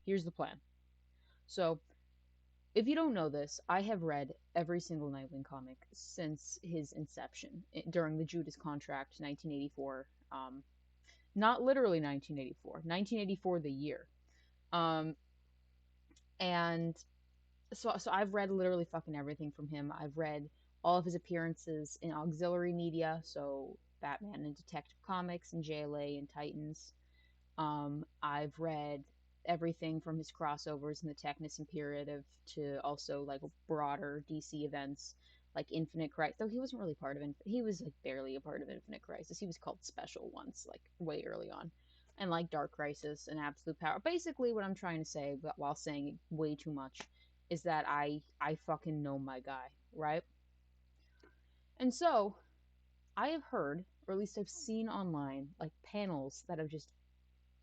here's the plan. So, if you don't know this, I have read every single Nightwing comic since his inception during the Judas Contract, 1984. Not literally 1984, 1984 the year. Um, and so I've read literally fucking everything from him. I've read all of his appearances in auxiliary media, so Batman and Detective Comics and JLA and Titans. I've read everything from his crossovers in the Technis Imperative to also like broader DC events like Infinite Crisis. Though he wasn't really part of he was like barely a part of Infinite Crisis. He was called Special once, like way early on. And like Dark Crisis and Absolute Power. Basically, what I'm trying to say, but while saying way too much, is that I fucking know my guy, right? And so I have heard, or at least I've seen online, like panels that have just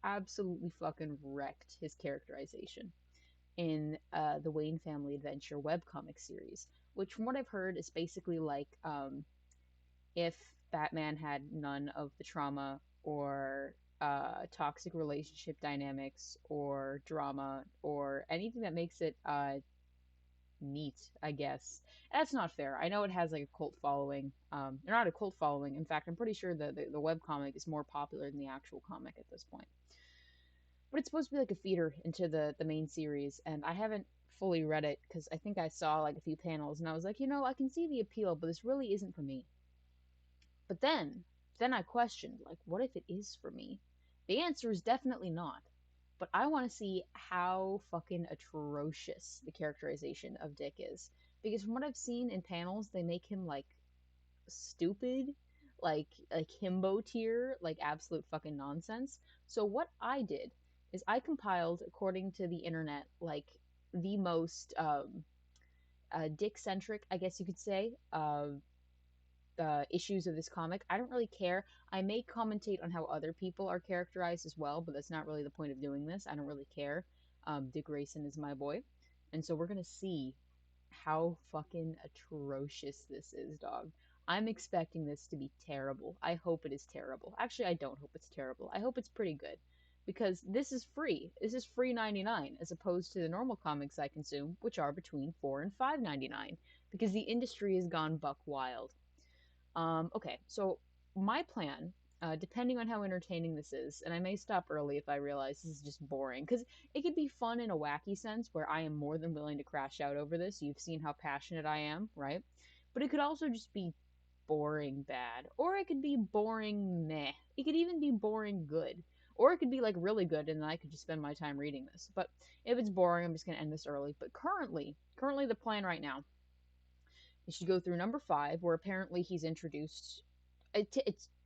absolutely fucking wrecked his characterization in the Wayne Family Adventure webcomic series, which, from what I've heard, is basically like if Batman had none of the trauma or toxic relationship dynamics or drama or anything that makes it neat, I guess. That's not fair. I know it has like a cult following. They're not a cult following. In fact, I'm pretty sure the webcomic is more popular than the actual comic at this point. But it's supposed to be like a feeder into the main series, and I haven't fully read it because I think I saw like a few panels and I was like, I can see the appeal, but this really isn't for me. But then I questioned, like, what if it is for me? The answer is definitely not. But I want to see how fucking atrocious the characterization of Dick is. Because from what I've seen in panels, they make him like stupid, like himbo tier, like absolute fucking nonsense. So what I did is I compiled, according to the internet, like the most dick centric, I guess you could say, issues of this comic. I don't really care. I may commentate on how other people are characterized as well, but that's not really the point of doing this. I don't really care. Dick Grayson is my boy. And so we're gonna see how fucking atrocious this is, dog. I'm expecting this to be terrible. I hope it is terrible. Actually, I don't hope it's terrible. I hope it's pretty good. Because this is free. This is free 99 as opposed to the normal comics I consume, which are between 4 and 5.99 because the industry has gone buck wild. Okay, so my plan, depending on how entertaining this is, and I may stop early if I realize this is just boring, because it could be fun in a wacky sense where I am more than willing to crash out over this. You've seen how passionate I am, right? But it could also just be boring bad, or it could be boring meh. It could even be boring good. Or it could be like really good and then I could just spend my time reading this. But if it's boring, I'm just gonna end this early. But currently the plan right now, you should go through number 5, where apparently he's introduced. It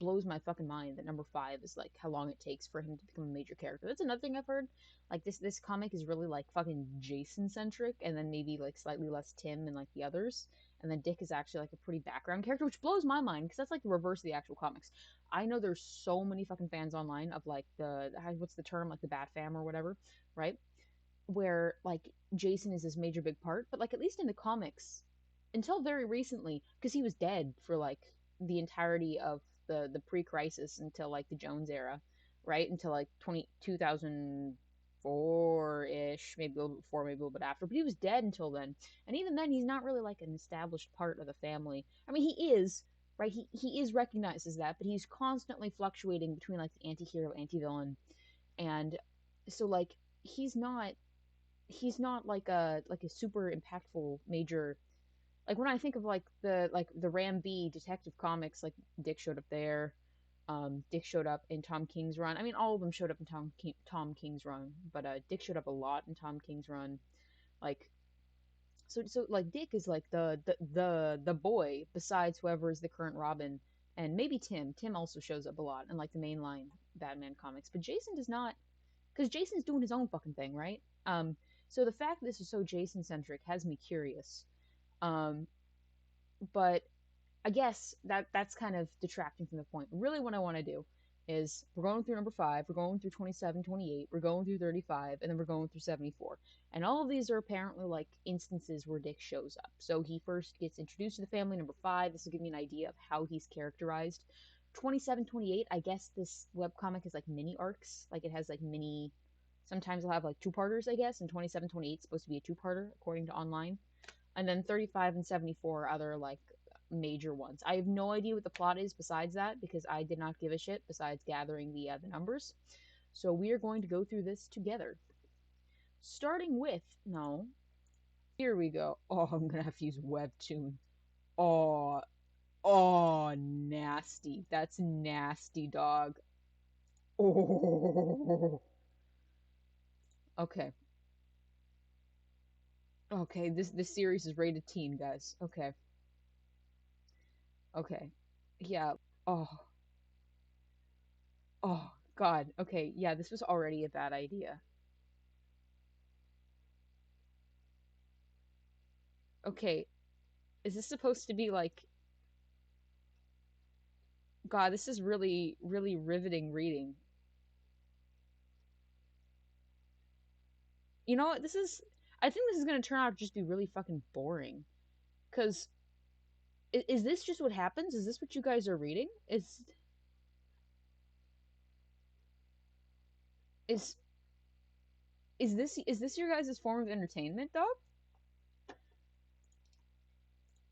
blows my fucking mind that number 5 is like how long it takes for him to become a major character. That's another thing I've heard. Like this comic is really like fucking Jason centric, and then maybe like slightly less Tim and like the others. And then Dick is actually like a pretty background character, which blows my mind because that's like the reverse of the actual comics. I know there's so many fucking fans online of like what's the term, like the Bat Fam or whatever, right? Where like Jason is this major big part, but like at least in the comics, until very recently, because he was dead for like the entirety of the pre-crisis until like the Jones era, right? Until like 2004 ish, maybe a little bit before, maybe a little bit after. But he was dead until then, and even then, he's not really like an established part of the family. I mean, he is. Right, he is recognized as that, but he's constantly fluctuating between like the anti-hero, anti-villain, and so like he's not like a super impactful major. Like when I think of like the Ram B Detective Comics, like Dick showed up there. Dick showed up in Tom King's run. I mean, all of them showed up in Tom King's run, but Dick showed up a lot in Tom King's run. Like so like Dick is like the boy besides whoever is the current Robin, and maybe Tim. Tim also shows up a lot in like the mainline Batman comics, but Jason does not, because Jason's doing his own fucking thing, right? So the fact that this is so Jason centric has me curious. Um, but I guess that's kind of detracting from the point. Really, what I want to do is we're going through number 5, we're going through 27, 28, we're going through 35, and then we're going through 74. And all of these are apparently like instances where Dick shows up. So he first gets introduced to the family, number 5. This will give me an idea of how he's characterized. 27, 28, I guess this webcomic is like mini arcs. Like it has like mini Sometimes I'll have like two-parters, I guess, and 27, 28 is supposed to be a two-parter according to online. And then 35 and 74 are other like major ones. I have no idea what the plot is besides that because I did not give a shit besides gathering the numbers. So we are going to go through this together. Starting with no. Here we go. Oh, I'm gonna have to use Webtoon. Oh, oh, nasty. That's nasty, dog. Oh. Okay. Okay, this series is rated teen, guys. Okay. Okay. Yeah. Oh. Oh God. Okay. Yeah, this was already a bad idea. Okay. Is this supposed to be like God, this is really really riveting reading. You know what? This is I think this is going to turn out to just be really fucking boring. Cuz is this just what happens? Is this what you guys are reading? Is is this your guys' form of entertainment, dog?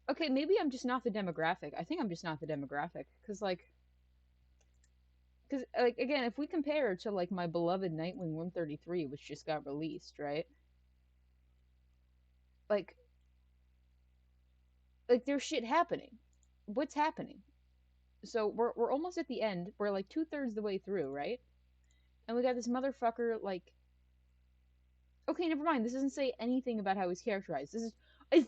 Okay, maybe I'm just not the demographic. I think I'm just not the demographic cuz like again, if we compare to like my beloved Nightwing 133 which just got released, right? Like there's shit happening. What's happening? So we're almost at the end. We're like two-thirds the way through, right? And we got this motherfucker like okay, never mind. This doesn't say anything about how he's characterized. Is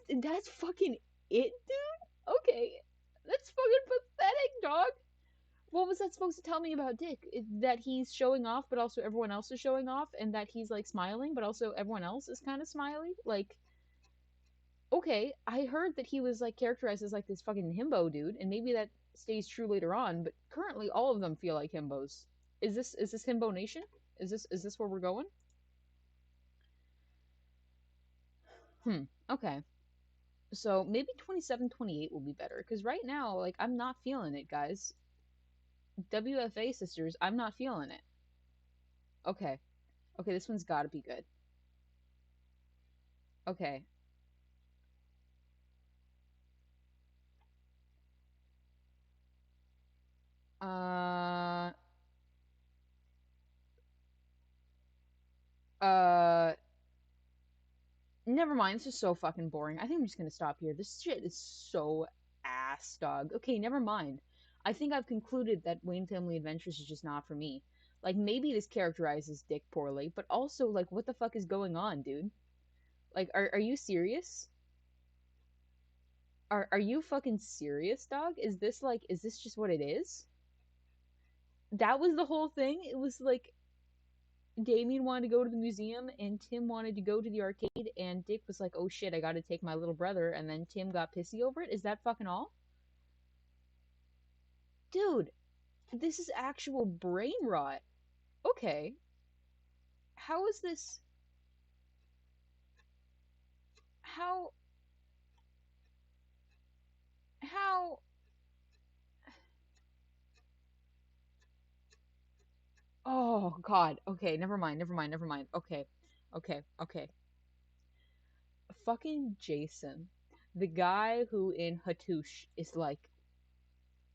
that's fucking it, dude? Okay. That's fucking pathetic, dog. What was that supposed to tell me about Dick? That he's showing off, but also everyone else is showing off, and that he's like smiling, but also everyone else is kind of smiley? Like, okay, I heard that he was like characterized as like this fucking himbo dude, and maybe that stays true later on, but currently all of them feel like himbos. Is this himbo nation? Is this where we're going? Okay. So maybe 27, 28 will be better because right now like I'm not feeling it, guys. WFA sisters, I'm not feeling it. Okay. Okay, this one's got to be good. Okay. Uh uh Never mind. This is so fucking boring. I think I'm just gonna stop here. This shit is so ass, dog. Okay, never mind. I think I've concluded that Wayne Family Adventures is just not for me. Like, maybe this characterizes Dick poorly, but also, like, what the fuck is going on, dude? Like, are you serious? Are you fucking serious, dog? Is this just what it is? That was the whole thing? It was like Damien wanted to go to the museum and Tim wanted to go to the arcade and Dick was like, "Oh shit, I got to take my little brother." And then Tim got pissy over it. Is that fucking all? Dude, this is actual brain rot. Okay. How is this how how Oh god. Okay, never mind. Never mind. Never mind. Okay. Okay. Okay. Fucking Jason. The guy who in Hatoosh is like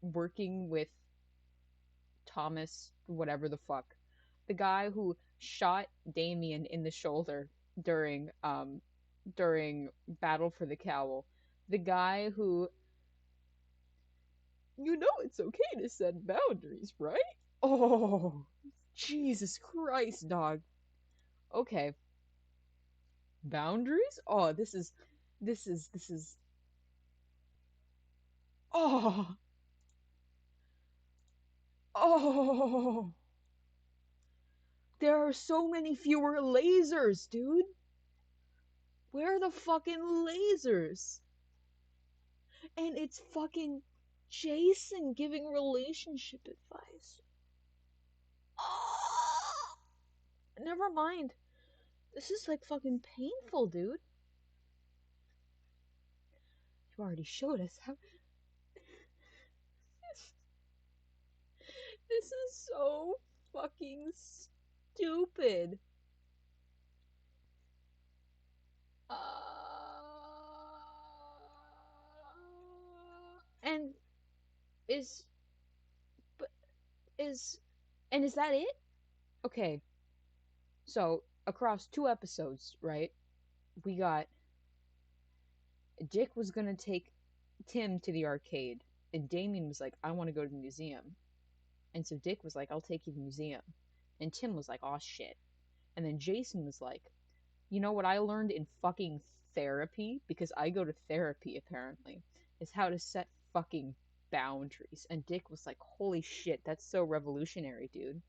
working with Thomas, whatever the fuck. The guy who shot Damien in the shoulder during Battle for the Cowl. The guy who you know it's okay to set boundaries, right? Oh, Jesus Christ, dog. Okay. Boundaries? Oh, this is oh, oh. There are so many fewer lasers, dude. Where are the fucking lasers? And it's fucking Jason giving relationship advice. Oh, never mind. This is like fucking painful, dude. You already showed us how. This is so fucking stupid. is but is and is that it? Okay, so across two episodes, right? We got Dick was gonna take Tim to the arcade, and Damien was like, "I want to go to the museum," and so Dick was like, "I'll take you to the museum," and Tim was like, "Oh shit," and then Jason was like, "You know what I learned in fucking therapy, because I go to therapy apparently, is how to set fucking boundaries," and Dick was like, "Holy shit, that's so revolutionary, dude."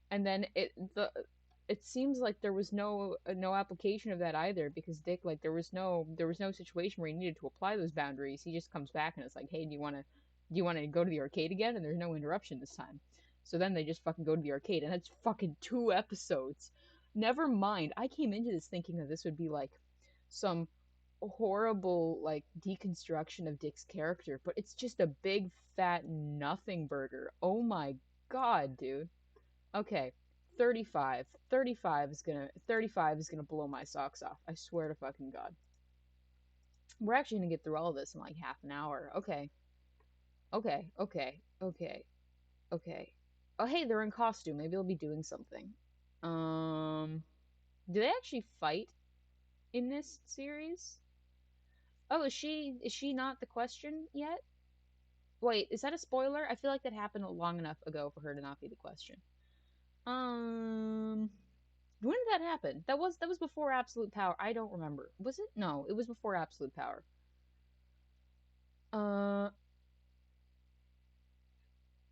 And then it seems like there was no application of that either, because Dick, like, there was no situation where he needed to apply those boundaries. He just comes back and it's like, "Hey, do you want to go to the arcade again?" And there's no interruption this time. So then they just fucking go to the arcade, and that's fucking two episodes. Never mind, I came into this thinking that this would be like some horrible like deconstruction of Dick's character, but it's just a big fat nothing burger. Oh my god, dude. Okay, 35. 35 is gonna blow my socks off. I swear to fucking God. We're actually gonna get through all of this in like half an hour. Okay. Okay. Okay. Okay. Okay. Oh hey, they're in costume. Maybe they'll be doing something. Um do they actually fight in this series? Oh, is she not the question yet? Wait, is that a spoiler? I feel like that happened long enough ago for her to not be the question. Um When did that happen? That was before Absolute Power. I don't remember. Was it? No, it was before Absolute Power. Uh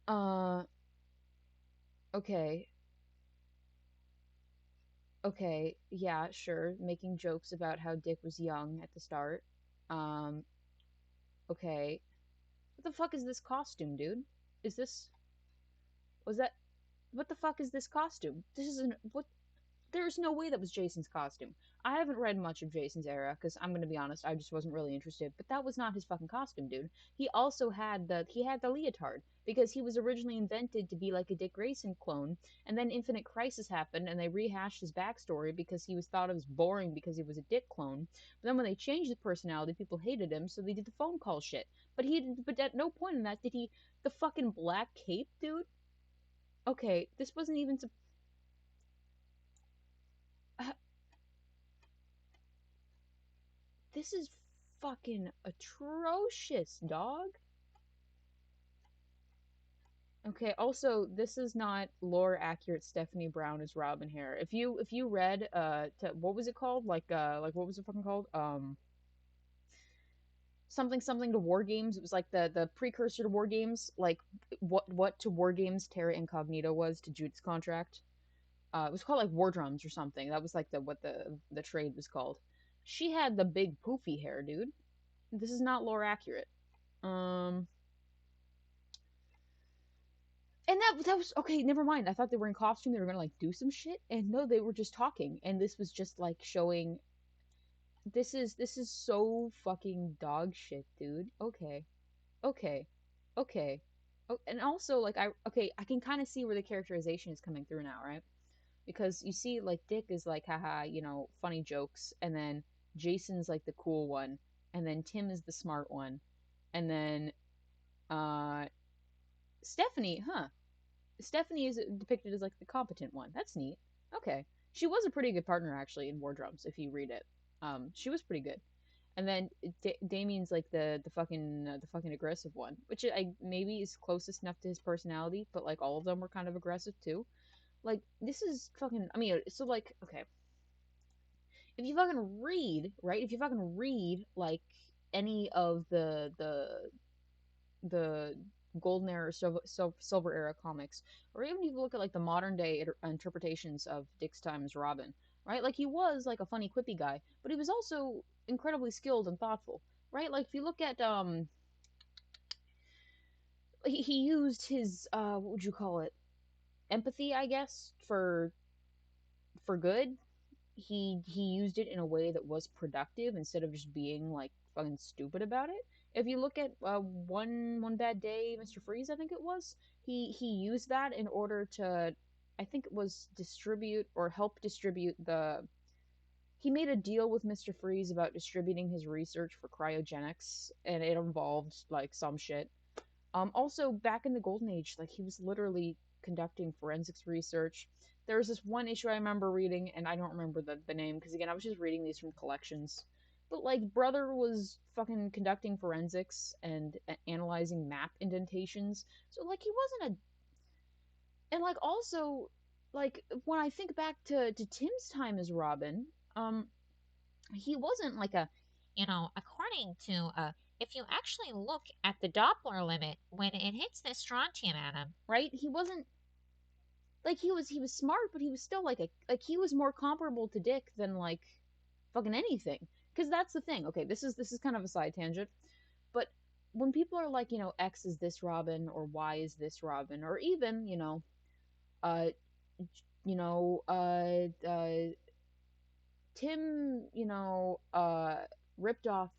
uh okay. Okay. Yeah, sure. Making jokes about how Dick was young at the start. Um okay. What the fuck is this costume, dude? Is this was that what the fuck is this costume? This isn't what There's no way that was Jason's costume. I haven't read much of Jason's era because I'm gonna be honest, I just wasn't really interested. But that was not his fucking costume, dude. He had the leotard because he was originally invented to be like a Dick Grayson clone, and then Infinite Crisis happened, and they rehashed his backstory because he was thought of as boring because he was a Dick clone. But then when they changed his personality, people hated him, so they did the phone call shit. But at no point in that did he the fucking black cape, dude. Okay, this wasn't even. Uh, This is fucking atrocious, dog. Okay, also this is not lore accurate Stephanie Brown as Robin hair. If you read what was it called? Like what was it fucking called? Something something to War Games. It was like the precursor to War Games, like what to War Games Terra Incognito was to Jude's Contract. It was called like War Drums or something. That was like the trade was called. She had the big poofy hair, dude. This is not lore accurate. Um And that was okay. Never mind. I thought they were in costume. They were gonna like do some shit, and no, they were just talking. And this was just like showing. This is so fucking dog shit, dude. Okay, okay, okay. Oh, and also like I can kind of see where the characterization is coming through now, right? Because you see, like Dick is like, haha, funny jokes, and then Jason's like the cool one, and then Tim is the smart one, and then uh Stephanie, huh? Stephanie is depicted as like the competent one. That's neat. Okay, she was a pretty good partner actually in War Drums. If you read it, she was pretty good. And then Damien's like the fucking aggressive one, which I maybe is closest enough to his personality, but like all of them were kind of aggressive too. Like this is fucking. I mean, so like okay, if you fucking read right, if you fucking read like any of the golden era, silver era comics, or even if you look at like the modern day interpretations of Dick's time as Robin, right? Like he was like a funny, quippy guy, but he was also incredibly skilled and thoughtful, right? Like if you look at he used his what would you call it, empathy, I guess, for good. He used it in a way that was productive instead of just being like fucking stupid about it. If you look at one bad day, Mr. Freeze, I think it was, he used that in order to, I think it was distribute or help distribute the. He made a deal with Mr. Freeze about distributing his research for cryogenics, and it involved like some shit. Also, back in the Golden Age, like he was literally conducting forensics research. There was this one issue I remember reading, and I don't remember the name because again, I was just reading these from collections. But like, brother was fucking conducting forensics and analyzing map indentations. So like, he wasn't a and like also like when I think back to Tim's time as Robin, um, he wasn't like a according to, if you actually look at the Doppler limit when it hits this strontium atom. right. He wasn't like he was smart, but he was still like a like he was more comparable to Dick than like fucking anything. Because that's the thing. Okay, this is kind of a side tangent, but when people are like, X is this Robin or Y is this Robin, or even uh, you know, Tim, ripped off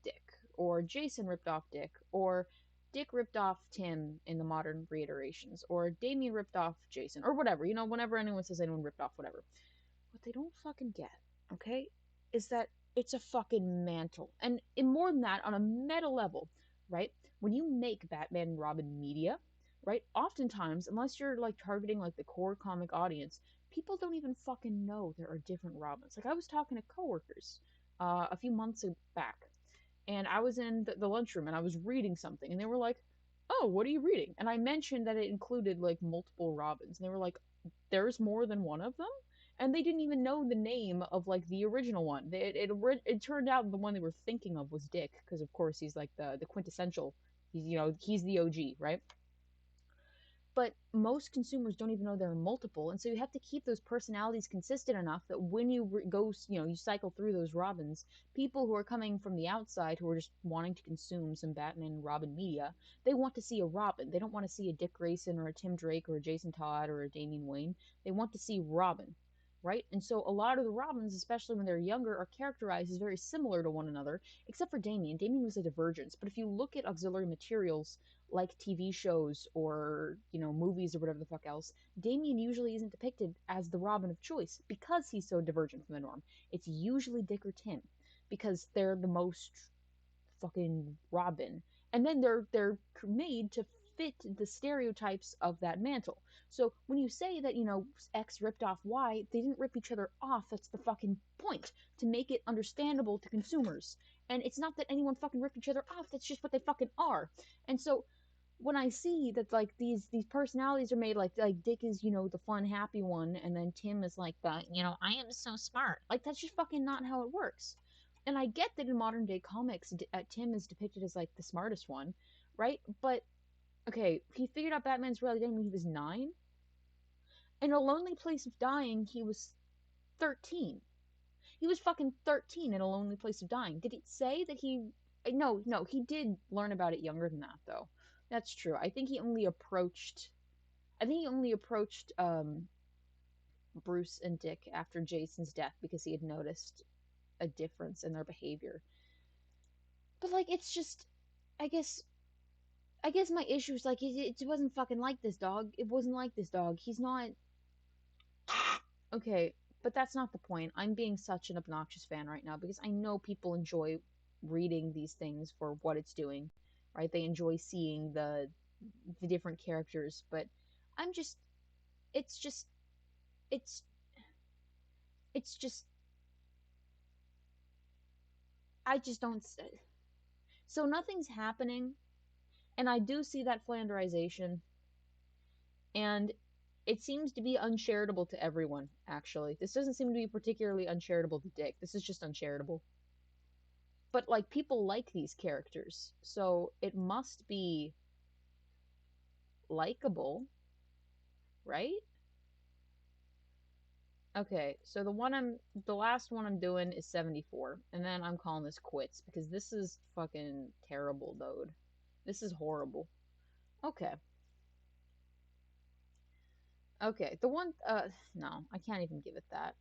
Dick, or Jason ripped off Dick, or Dick ripped off Tim in the modern reiterations, or Damien ripped off Jason, or whatever, whenever anyone says anyone ripped off whatever. What they don't fucking get, okay, is that it's a fucking mantle. And in more than that, on a meta level, right? When you make Batman and Robin media, right? Oftentimes, unless you're like targeting like the core comic audience, people don't even fucking know there are different Robins. Like I was talking to coworkers a few months back, and I was in the lunchroom and I was reading something, and they were like, "Oh, what are you reading?" And I mentioned that it included like multiple Robins, and they were like, "There's more than one of them?" And they didn't even know the name of like the original one. It turned out the one they were thinking of was Dick, because of course he's like the quintessential. He's the OG, right? But most consumers don't even know there are multiple, and so you have to keep those personalities consistent enough that when you go, you cycle through those Robins, people who are coming from the outside who are just wanting to consume some Batman and Robin media, they want to see a Robin. They don't want to see a Dick Grayson or a Tim Drake or a Jason Todd or a Damian Wayne. They want to see Robin, right? And so a lot of the Robins, especially when they're younger, are characterized as very similar to one another, except for Damian. Damian was a divergence, but if you look at auxiliary materials like TV shows or movies or whatever the fuck else, Damien usually isn't depicted as the Robin of choice because he's so divergent from the norm. It's usually Dick or Tim because they're the most fucking Robin, and then they're made to fit the stereotypes of that mantle. So when you say that X ripped off Y, they didn't rip each other off. That's the fucking point, to make it understandable to consumers. And it's not that anyone fucking ripped each other off. That's just what they fucking are. And so when I see that like these personalities are made like Dick is the fun happy one, and then Tim is like the I am so smart. like that's just fucking not how it works. And I get that in modern day comics, Tim is depicted as like the smartest one, right? But okay, he figured out Batman's reality when he was 9. In A Lonely Place of Dying, he was 13. He was fucking 13 in A Lonely Place of Dying. Did it say that he? No, no, he did learn about it younger than that, though. That's true. I think he only approached. I think he only approached Bruce and Dick after Jason's death because he had noticed a difference in their behavior. But like, it's just, I guess, I guess my issue is like it wasn't fucking like this dog. It wasn't like this dog. He's not okay. But that's not the point. I'm being such an obnoxious fan right now because I know people enjoy reading these things for what it's doing, right? They enjoy seeing the different characters, but I'm just, it's just, it's, it's just, I just don't. So nothing's happening, and I do see that flanderization, and it seems to be uncharitable to everyone, actually. This doesn't seem to be particularly uncharitable to Dick. This is just uncharitable. But, like, people like these characters, so it must be likable, right? Okay, so the last one I'm doing is 74, and then I'm calling this quits because this is fucking terrible, dude. This is horrible. Okay. Okay, the one, no, I can't even give it that.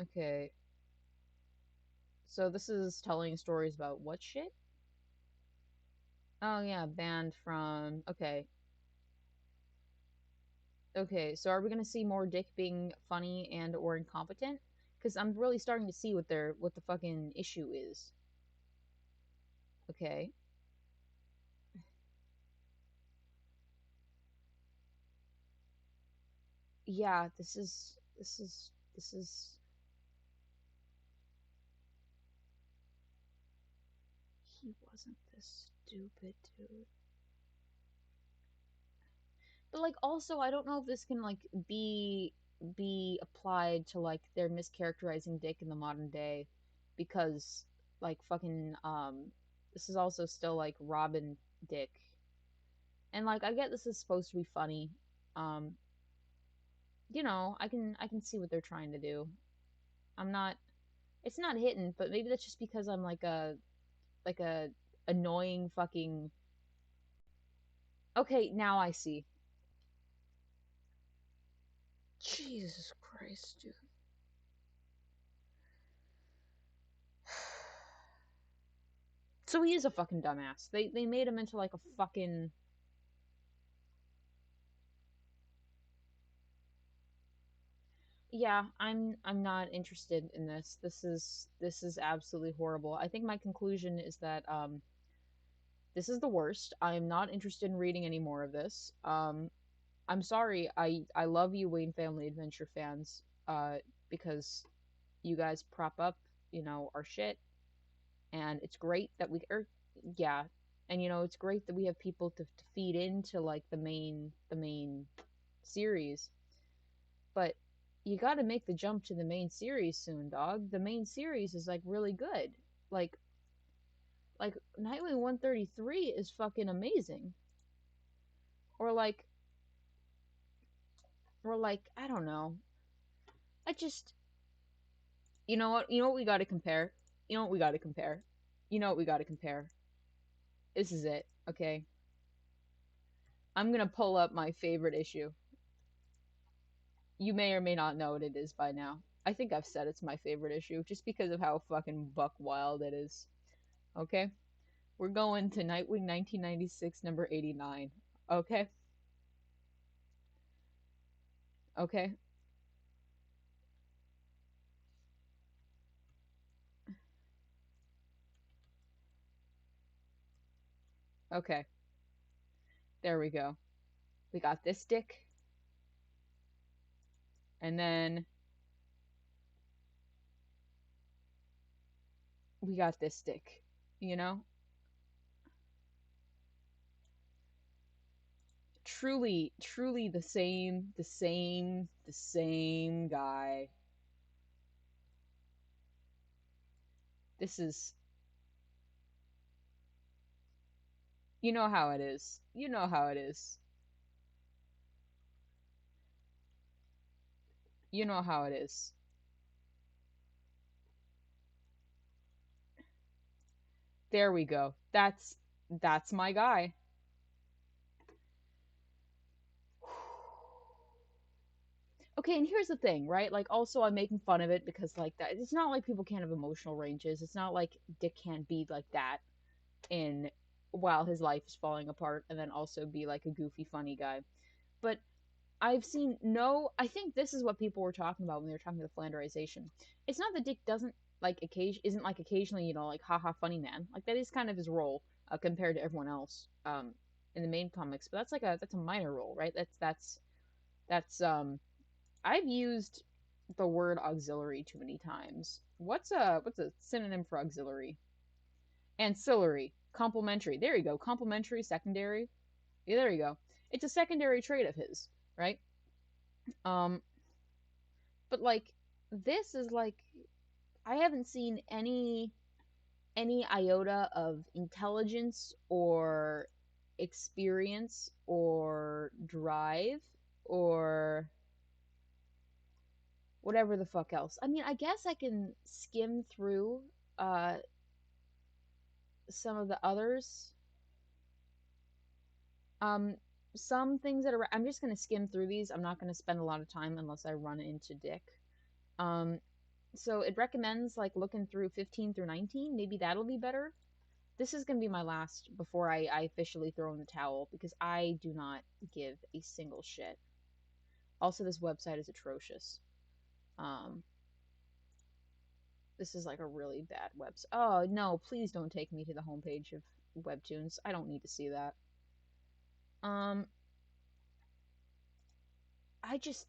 Okay. So this is telling stories about what shit? Oh yeah, banned from. Okay. Okay, so are we gonna see more Dick being funny and or incompetent? because I'm really starting to see what the fucking issue is. Okay. Yeah, this is he wasn't this stupid, dude. But like also I don't know if this can like be applied to like their mischaracterizing Dick in the modern day because like fucking this is also still like Robin Dick. And like I get this is supposed to be funny. Um I can see what they're trying to do. I'm not it's not hitting, but maybe that's just because I'm like a annoying fucking. Okay, now I see. Jesus Christ, dude. So he is a fucking dumbass. They made him into like a fucking. Yeah, I'm not interested in this. This is absolutely horrible. I think my conclusion is that this is the worst. I am not interested in reading any more of this. I'm sorry. I love you Wayne Family Adventure fans because you guys prop up, our shit, and it's great that yeah, and it's great that we have people to feed into like the main series, but you got to make the jump to the main series soon, dog. The main series is like really good. like like Nightwing 133 is fucking amazing. or like or like I don't know. I just you know what we got to compare. You know what we got to compare. You know what we got to compare. This is it, okay? I'm gonna pull up my favorite issue. You may or may not know what it is by now. I think I've said it's my favorite issue just because of how fucking buck wild it is. Okay? We're going to Nightwing 1996, number 89. Okay? Okay? Okay. There we go. We got this dick, and then we got this dick. You know? Truly, truly the same guy. This is. You know how it is. You know how it is. You know how it is. There we go. That's my guy. Okay, and here's the thing, right? Like, also, I'm making fun of it because, like, that it's not like people can't have emotional ranges. It's not like Dick can't be like that in while his life is falling apart, and then also be like a goofy, funny guy. But I've seen no. I think this is what people were talking about when they were talking about the Flanderization. It's not that Dick doesn't like occasion isn't like occasionally, like haha funny man. Like that is kind of his role compared to everyone else in the main comics. But that's a minor role, right? That's I've used the word auxiliary too many times. What's a synonym for auxiliary? Ancillary, complementary. There you go. Complementary, secondary. Yeah, there you go. It's a secondary trait of his, right? Um, but like this is like I haven't seen any iota of intelligence or experience or drive or whatever the fuck else. I mean, I guess I can skim through uh some of the others. Um some things that are I'm just going to skim through these. I'm not going to spend a lot of time unless I run into Dick. Um so it recommends like looking through 15 through 19. Maybe that'll be better. This is going to be my last before I officially throw in the towel because I do not give a single shit. Also, this website is atrocious. Um, This is like a really bad website. Oh no, please don't take me to the homepage of Webtoons. I don't need to see that. Um, I just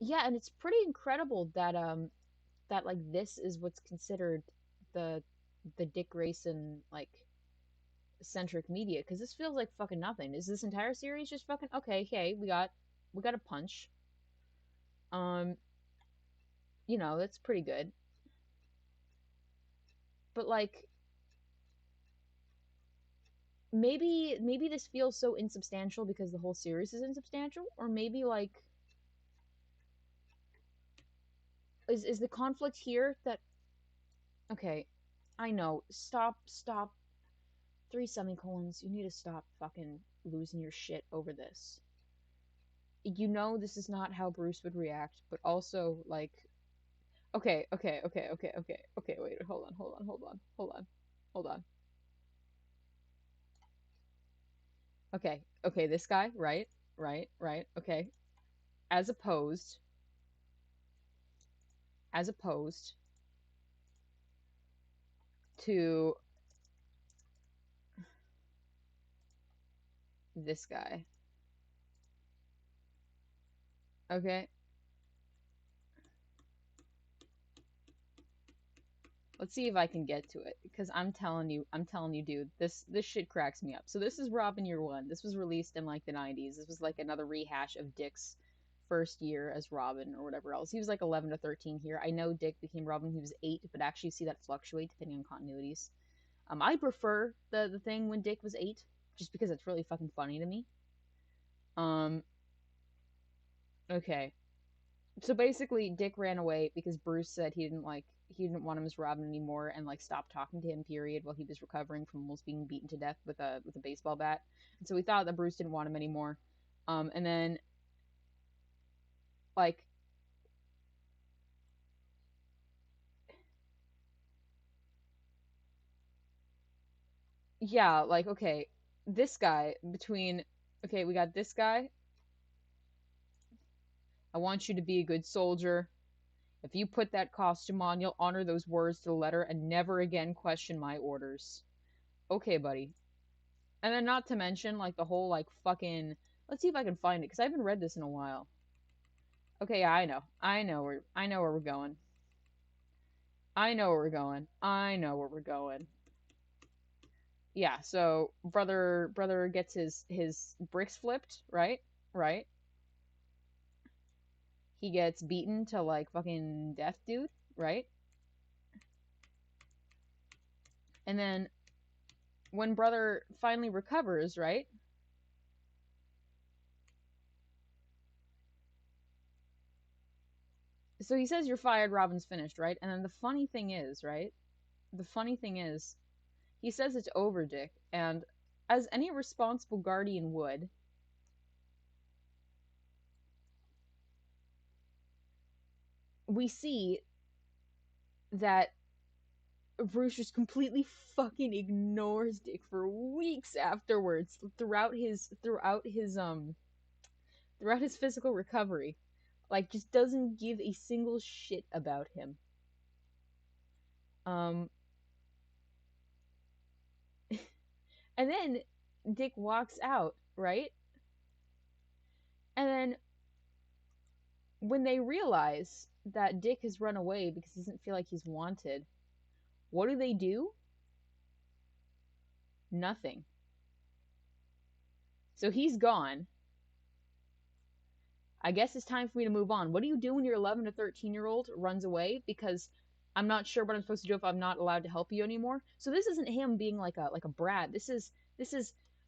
yeah, and it's pretty incredible that that like this is what's considered the Dick Grayson like centric media because this feels like fucking nothing. Is this entire series just fucking okay? Hey, we got a punch. Um, that's pretty good. But like maybe this feels so insubstantial because the whole series is insubstantial, or maybe like is the conflict here that okay? I know. Stop. Three semicolons. You need to stop fucking losing your shit over this. This is not how Bruce would react, but also like okay. Wait, hold on. Okay, this guy, right. Okay, as opposed, as opposed to this guy. Okay, let's see if I can get to it because I'm telling you, dude, this shit cracks me up. So this is Robin Year One. This was released in like the '90s. This was like another rehash of Dick's first year as Robin or whatever else. He was like 11 to 13 here. I know Dick became Robin when he was 8, but actually you see that fluctuate depending on continuities. I prefer the thing when Dick was 8, just because it's really fucking funny to me. Um, okay. So basically, Dick ran away because Bruce said he didn't want him as Robin anymore and like stopped talking to him. Period. While he was recovering from almost being beaten to death with a baseball bat, and so he thought that Bruce didn't want him anymore. And then like yeah, like okay, this guy between okay, we got this guy. I want you to be a good soldier. If you put that costume on, you'll honor those words to the letter and never again question my orders. Okay, buddy. And then not to mention like the whole like fucking let's see if I can find it because I haven't read this in a while. Okay, yeah, I know. I know where we're going. I know where we're going. I know where we're going. Yeah, so brother gets his bricks flipped, right? Right. He gets beaten to like fucking death, dude, right? And then when brother finally recovers, right? So he says you're fired, Robin's finished, right? And then the funny thing is, right? The funny thing is, he says it's over, Dick, and as any responsible guardian would, we see that Bruce just completely fucking ignores Dick for weeks afterwards throughout his physical recovery. Like just doesn't give a single shit about him. Um and then Dick walks out, right? And then when they realize that Dick has run away because he doesn't feel like he's wanted, what do? Nothing. So he's gone. I guess it's time for me to move on. What do you do when your 11 to 13-year-old runs away because I'm not sure what I'm supposed to do if I'm not allowed to help you anymore? So this isn't him being like a brat. This is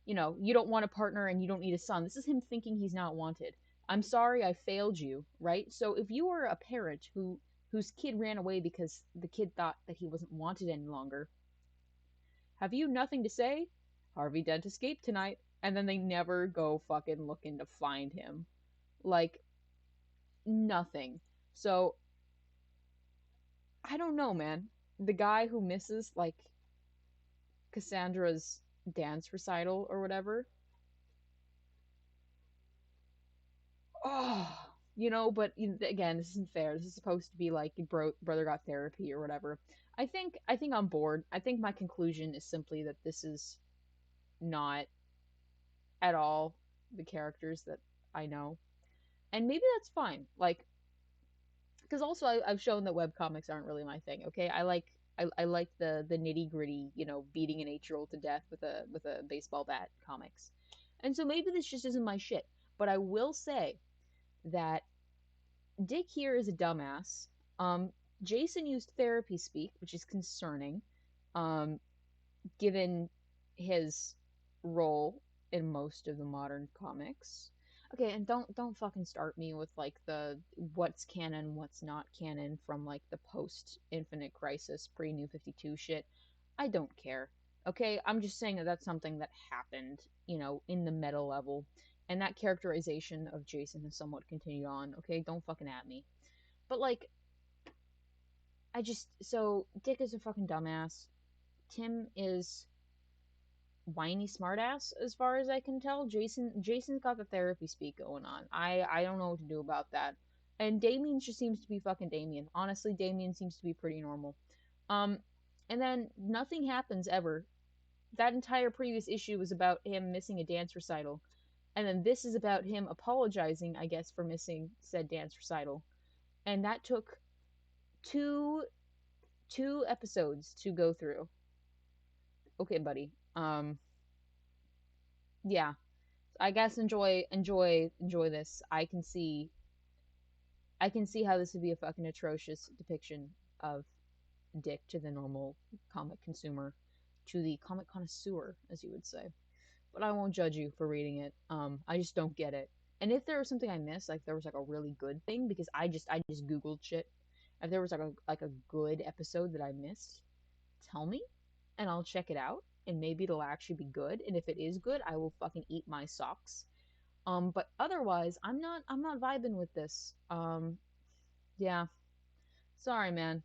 you don't want a partner and you don't need a son. This is him thinking he's not wanted. I'm sorry I failed you, right? So if you are a parent whose kid ran away because the kid thought that he wasn't wanted any longer, have you nothing to say? Harvey Dent escaped tonight, and then they never go fucking looking to find him. Like nothing. So I don't know, man. The guy who misses like Cassandra's dance recital or whatever. Oh. But again, this isn't fair. This is supposed to be like brother got therapy or whatever. I think I'm bored. I think my conclusion is simply that this is not at all the characters that I know, and maybe that's fine. Like, because also I've shown that webcomics aren't really my thing. Okay, I like the nitty gritty, beating an 8-year old to death with a baseball bat comics, and so maybe this just isn't my shit. But I will say that Dick here is a dumbass. Um, Jason used therapy speak, which is concerning, um, given his role in most of the modern comics. Okay, and don't fucking start me with like the what's canon, what's not canon from like the post Infinite Crisis, pre New 52 shit. I don't care. Okay, I'm just saying that that's something that happened, in the meta level, and that characterization of Jason has somewhat continued on. Okay, don't fucking at me. But like, so Dick is a fucking dumbass. Tim is whiny smartass as far as I can tell. Jason's got the therapy speak going on. I don't know what to do about that. And Damien just seems to be fucking Damien. Honestly, Damien seems to be pretty normal. Um and then nothing happens ever. That entire previous issue was about him missing a dance recital. And then this is about him apologizing, I guess, for missing said dance recital. And that took two two episodes to go through. Okay, buddy. Yeah, I guess enjoy this. I can see how this would be a fucking atrocious depiction of Dick to the normal comic consumer, to the comic connoisseur, as you would say. But I won't judge you for reading it. I just don't get it. And if there was something I missed, like there was like a really good thing, because I just googled shit. If there was like a good episode that I missed, tell me, and I'll check it out, and maybe it'll actually be good. And if it is good, I will fucking eat my socks. But otherwise, I'm not vibing with this. Yeah. Sorry, man.